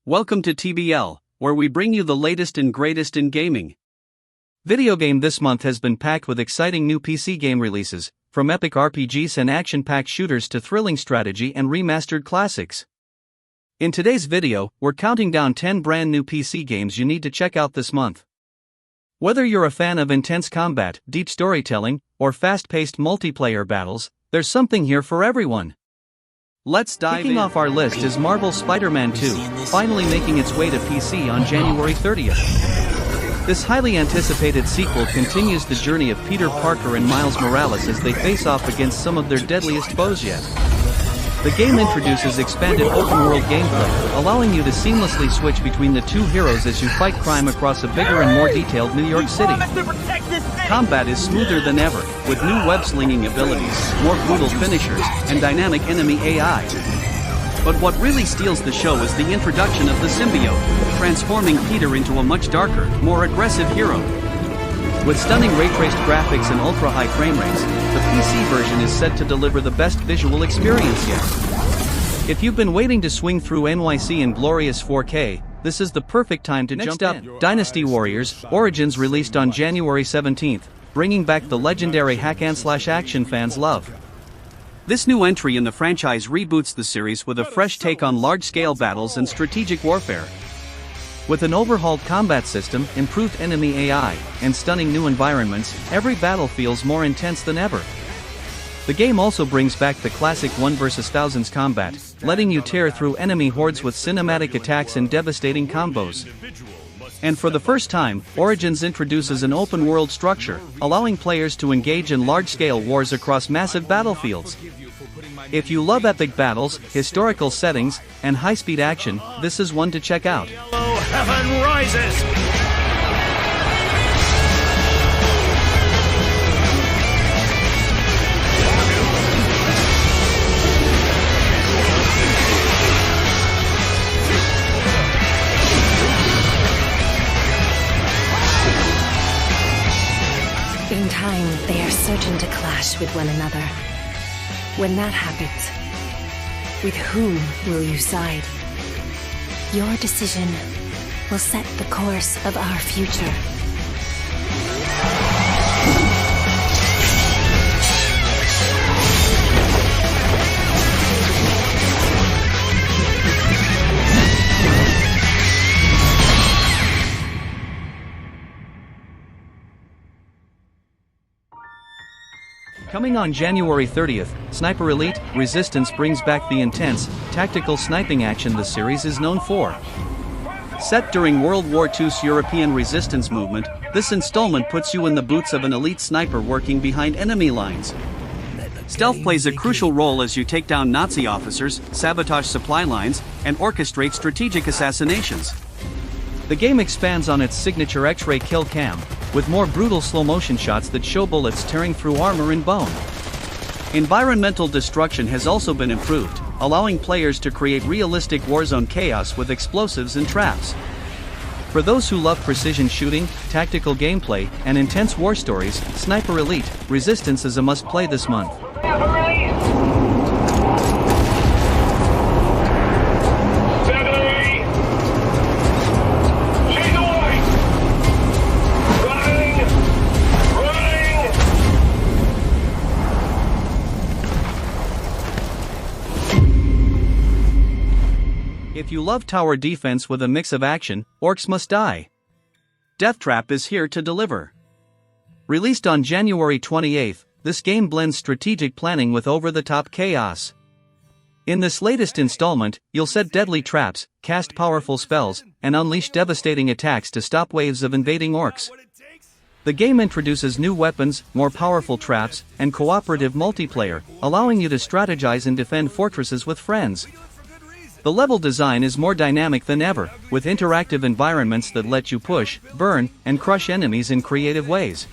Welcome to TBL, where we bring you the latest and greatest in gaming. Video game this month has been packed with exciting new PC game releases, from epic RPGs and action-packed shooters to thrilling strategy and remastered classics. In today's video, we're counting down 10 brand new PC games you need to check out this month. Whether you're a fan of intense combat, deep storytelling, or fast-paced multiplayer battles, there's something here for everyone. Let's dive in. Kicking off our list is Marvel's Spider-Man 2, finally making its way to PC on January 30th. This highly anticipated sequel continues the journey of Peter Parker and Miles Morales as they face off against some of their deadliest foes yet. The game introduces expanded open-world gameplay, allowing you to seamlessly switch between the two heroes as you fight crime across a bigger and more detailed New York City. Combat is smoother than ever, with new web-slinging abilities, more brutal finishers, and dynamic enemy AI. But what really steals the show is the introduction of the symbiote, transforming Peter into a much darker, more aggressive hero. With stunning ray-traced graphics and ultra-high frame rates, the PC version is set to deliver the best visual experience yet. If you've been waiting to swing through NYC in glorious 4K, this is the perfect time to jump in. Next up, Dynasty Warriors, Origins released on January 17th, bringing back the legendary hack-and-slash-action fans love. This new entry in the franchise reboots the series with a fresh take on large-scale battles and strategic warfare. With an overhauled combat system, improved enemy AI, and stunning new environments, every battle feels more intense than ever. The game also brings back the classic 1 vs. Thousands combat, letting you tear through enemy hordes with cinematic attacks and devastating combos. And for the first time, Origins introduces an open-world structure, allowing players to engage in large-scale wars across massive battlefields. If you love epic battles, historical settings, and high-speed action, this is one to check out. Heaven rises! In time, they are certain to clash with one another. When that happens, with whom will you side? Your decision will set the course of our future. Coming on January 30th, Sniper Elite: Resistance brings back the intense, tactical sniping action the series is known for. Set during World War II's European resistance movement, this installment puts you in the boots of an elite sniper working behind enemy lines. Stealth plays a crucial role as you take down Nazi officers, sabotage supply lines, and orchestrate strategic assassinations. The game expands on its signature X-ray kill cam, with more brutal slow-motion shots that show bullets tearing through armor and bone. Environmental destruction has also been improved, allowing players to create realistic warzone chaos with explosives and traps. For those who love precision shooting, tactical gameplay, and intense war stories, Sniper Elite: Resistance is a must-play this month. If you love tower defense with a mix of action, Orcs Must Die! Death Trap is here to deliver. Released on January 28th, this game blends strategic planning with over-the-top chaos. In this latest installment, you'll set deadly traps, cast powerful spells, and unleash devastating attacks to stop waves of invading orcs. The game introduces new weapons, more powerful traps, and cooperative multiplayer, allowing you to strategize and defend fortresses with friends. The level design is more dynamic than ever, with interactive environments that let you push, burn, and crush enemies in creative ways.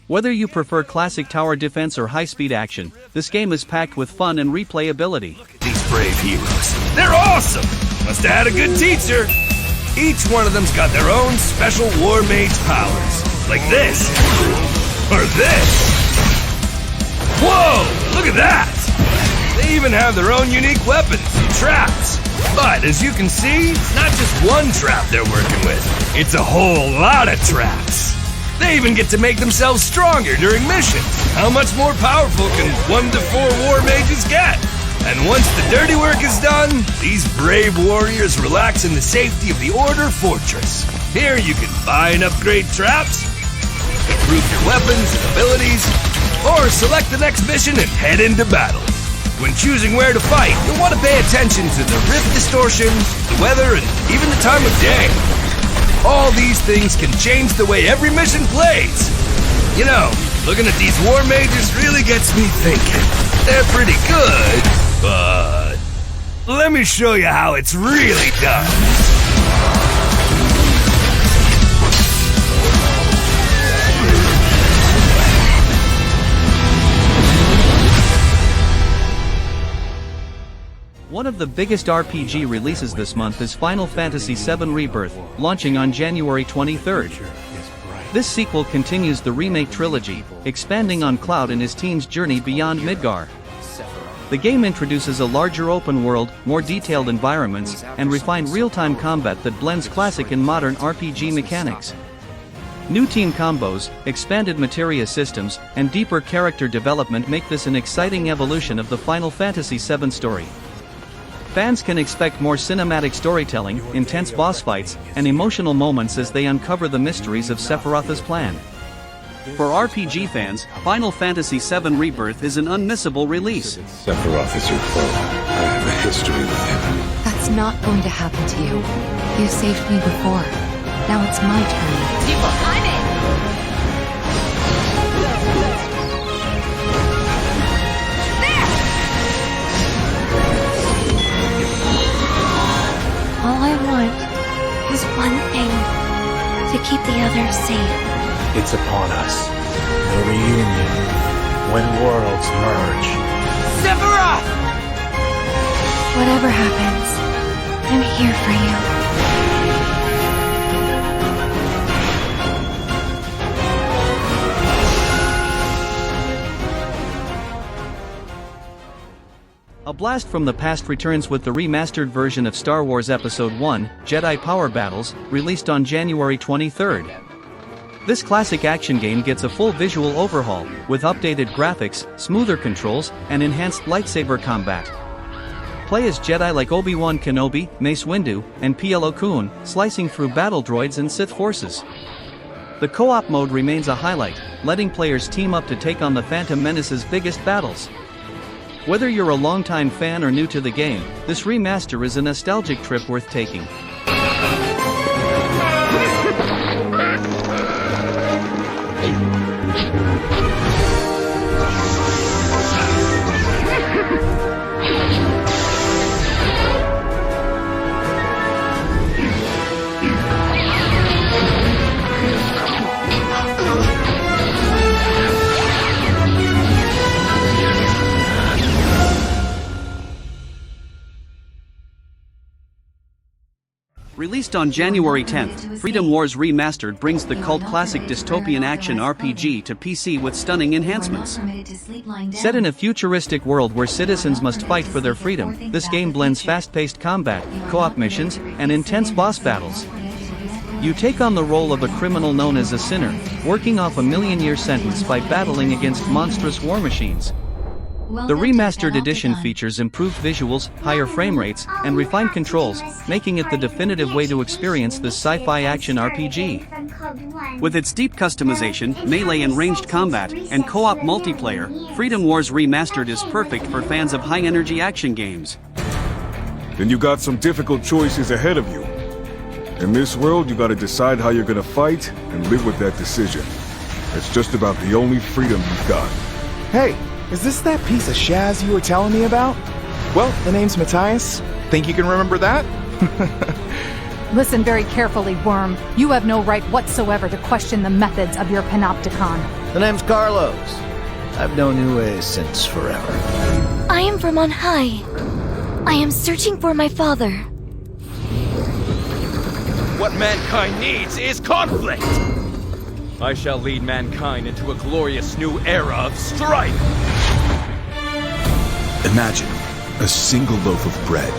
Whether you prefer classic tower defense or high-speed action, this game is packed with fun and replayability. Look at these brave heroes. They're awesome! Must have had a good teacher. Each one of them's got their own special war mage powers. Like this. Or this. Whoa! Look at that! They even have their own unique weapons and traps. But as you can see, it's not just one trap they're working with. It's a whole lot of traps. They even get to make themselves stronger during missions. How much more powerful can 1 to 4 war mages get? And once the dirty work is done, these brave warriors relax in the safety of the Order Fortress. Here you can buy and upgrade traps, improve your weapons and abilities, or select the next mission and head into battle. When choosing where to fight, you'll want to pay attention to the rift distortion, the weather, and even the time of day. All these things can change the way every mission plays. You know, looking at these war mages really gets me thinking. They're pretty good, but let me show you how it's really done. One of the biggest RPG releases this month is Final Fantasy VII Rebirth, launching on January 23rd. This sequel continues the remake trilogy, expanding on Cloud and his team's journey beyond Midgar. The game introduces a larger open world, more detailed environments, and refined real-time combat that blends classic and modern RPG mechanics. New team combos, expanded materia systems, and deeper character development make this an exciting evolution of the Final Fantasy VII story. Fans can expect more cinematic storytelling, intense boss fights, and emotional moments as they uncover the mysteries of Sephiroth's plan. For RPG fans, Final Fantasy VII Rebirth is an unmissable release. Sephiroth is your foe. I have a history with him. That's not going to happen to you. You saved me before. Now it's my turn. All I want is one thing, to keep the others safe. It's upon us. The reunion. When worlds merge. Sephiroth! Whatever happens, I'm here for you. A blast from the past returns with the remastered version of Star Wars Episode I, Jedi Power Battles, released on January 23rd. This classic action game gets a full visual overhaul, with updated graphics, smoother controls, and enhanced lightsaber combat. Play as Jedi like Obi-Wan Kenobi, Mace Windu, and Plo Koon, slicing through battle droids and Sith forces. The co-op mode remains a highlight, letting players team up to take on the Phantom Menace's biggest battles. Whether you're a longtime fan or new to the game, this remaster is a nostalgic trip worth taking. Released on January 10th, Freedom Wars Remastered brings the cult classic dystopian action RPG to PC with stunning enhancements. Set in a futuristic world where citizens must fight for their freedom, this game blends fast-paced combat, co-op missions, and intense boss battles. You take on the role of a criminal known as a sinner, working off a million-year sentence by battling against monstrous war machines. The remastered edition features improved visuals, higher frame rates, and refined controls, making it the definitive way to experience this sci-fi action RPG. With its deep customization, melee and ranged combat, and co-op multiplayer, Freedom Wars Remastered is perfect for fans of high-energy action games. Then you got some difficult choices ahead of you. In this world, you gotta decide how you're gonna fight and live with that decision. It's just about the only freedom you've got. Hey, is this that piece of Shaz you were telling me about? Well, the name's Matthias. Think you can remember that? Listen very carefully, Worm. You have no right whatsoever to question the methods of your panopticon. The name's Carlos. I've known you since forever. I am from on high. I am searching for my father. What mankind needs is conflict! I shall lead mankind into a glorious new era of strife! Imagine a single loaf of bread,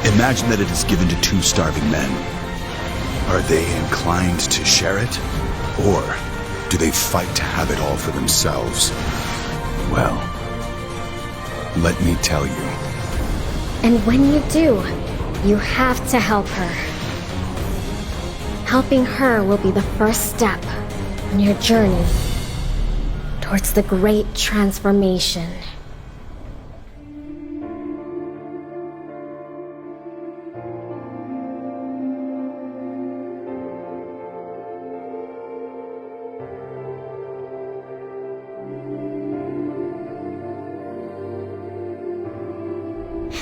Imagine that it is given to 2 starving men. Are they inclined to share it? Or do they fight to have it all for themselves? Well, let me tell you. And when you do, you have to help her. Helping her will be the first step on your journey towards the great transformation.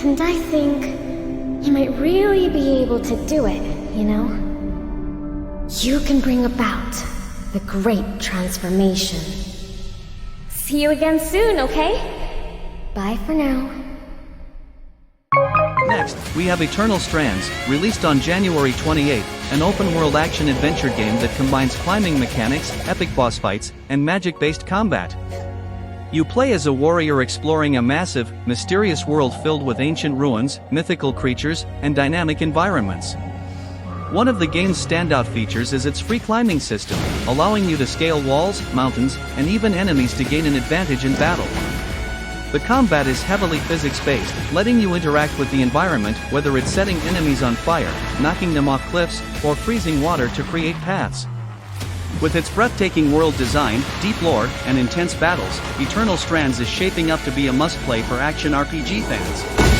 And I think you might really be able to do it, you know? You can bring about the great transformation. See you again soon, okay? Bye for now. Next, we have Eternal Strands, released on January 28, an open-world action-adventure game that combines climbing mechanics, epic boss fights, and magic-based combat. You play as a warrior exploring a massive, mysterious world filled with ancient ruins, mythical creatures, and dynamic environments. One of the game's standout features is its free climbing system, allowing you to scale walls, mountains, and even enemies to gain an advantage in battle. The combat is heavily physics-based, letting you interact with the environment, whether it's setting enemies on fire, knocking them off cliffs, or freezing water to create paths. With its breathtaking world design, deep lore, and intense battles, Eternal Strands is shaping up to be a must-play for action RPG fans.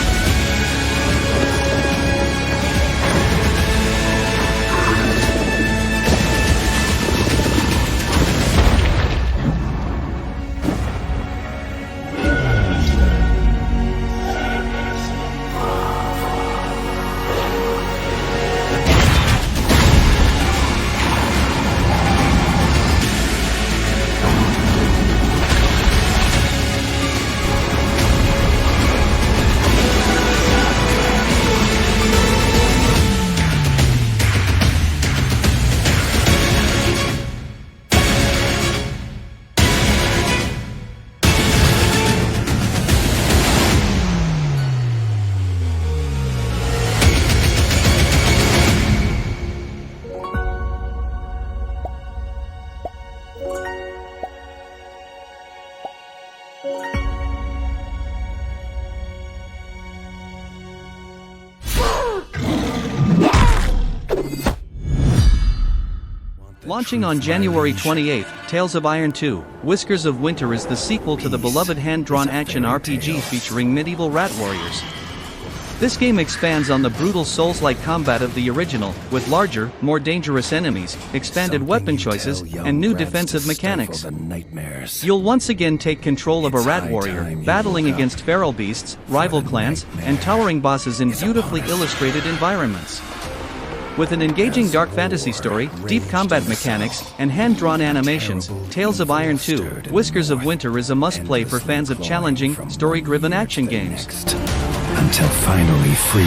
Launching on January 28, Tales of Iron 2, Whiskers of Winter is the sequel to the beloved hand-drawn action RPG featuring medieval rat warriors. This game expands on the brutal Souls-like combat of the original, with larger, more dangerous enemies, expanded weapon choices, and new defensive mechanics. You'll once again take control of a rat warrior, battling against feral beasts, rival clans, and towering bosses in beautifully illustrated environments. With an engaging dark fantasy story, deep combat mechanics, and hand-drawn animations, Tales of Iron 2, Whiskers of Winter is a must-play for fans of challenging, story-driven action games. Until finally free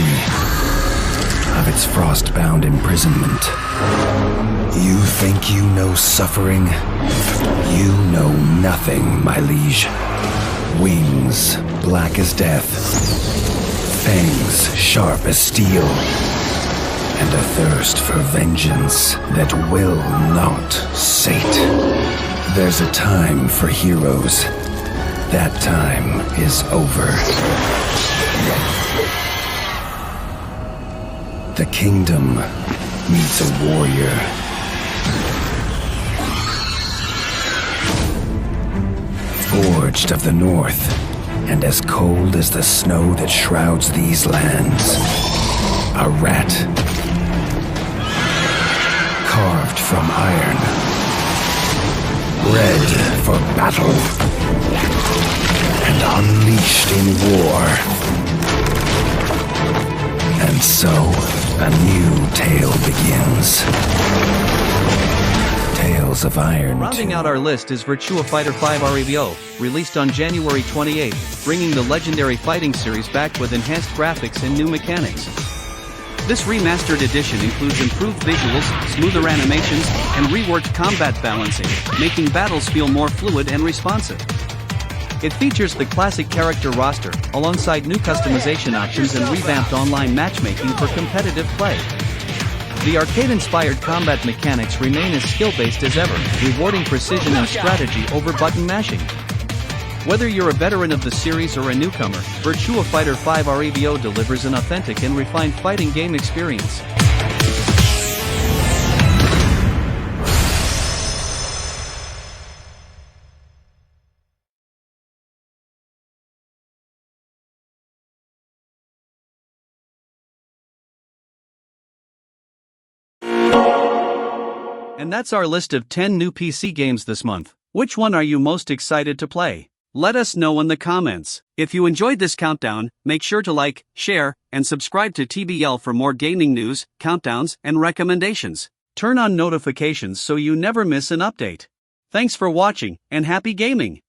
of its frost-bound imprisonment. You think you know suffering? You know nothing, my liege. Wings black as death, fangs sharp as steel, and a thirst for vengeance that will not sate. There's a time for heroes. That time is over. The kingdom needs a warrior. Forged of the north, and as cold as the snow that shrouds these lands. A rat. Carved from iron. Bred for battle. And unleashed in war. And so, a new tale begins. Tales of Iron 2. Rounding out our list is Virtua Fighter 5 r.e.v.o, released on January 28, bringing the legendary fighting series back with enhanced graphics and new mechanics. This remastered edition includes improved visuals, smoother animations, and reworked combat balancing, making battles feel more fluid and responsive. It features the classic character roster, alongside new customization options and revamped online matchmaking for competitive play. The arcade-inspired combat mechanics remain as skill-based as ever, rewarding precision and strategy over button mashing. Whether you're a veteran of the series or a newcomer, Virtua Fighter 5 r.e.v.o delivers an authentic and refined fighting game experience. And that's our list of 10 new PC games this month. Which one are you most excited to play? Let us know in the comments. If you enjoyed this countdown, make sure to like, share, and subscribe to TBL for more gaming news, countdowns, and recommendations. Turn on notifications so you never miss an update. Thanks for watching, and happy gaming!